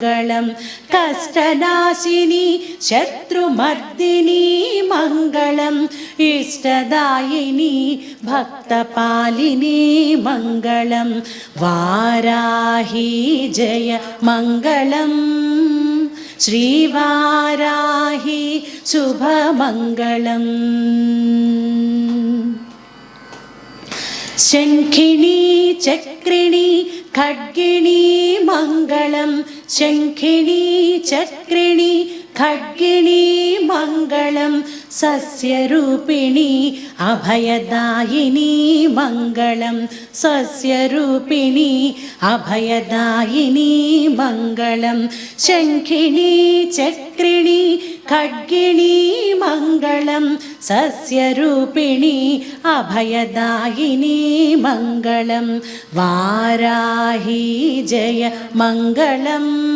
मङ्गलं कष्टनाशिनी शत्रुमर्दिनी मङ्गलम् इष्टदायिनी भक्तपालिनी मङ्गलं वाराही जय मङ्गलम् श्रीवाराही शुभमङ्गलम् शङ्खिनी चक्रिणी खड्गिणी मङ्गलं शङ्खिनी चक्रिणी खड्गिणी मङ्गलं सस्यरूपिणी अभयदायिनी मङ्गलं सस्यरूपिणी अभयदायिनी मङ्गलं शङ्खिनी चक्रिणी खड्गिणी मङ्गलं सस्यरूपिणी अभयदायिनी मङ्गलं वाराही जय मङ्गलम्।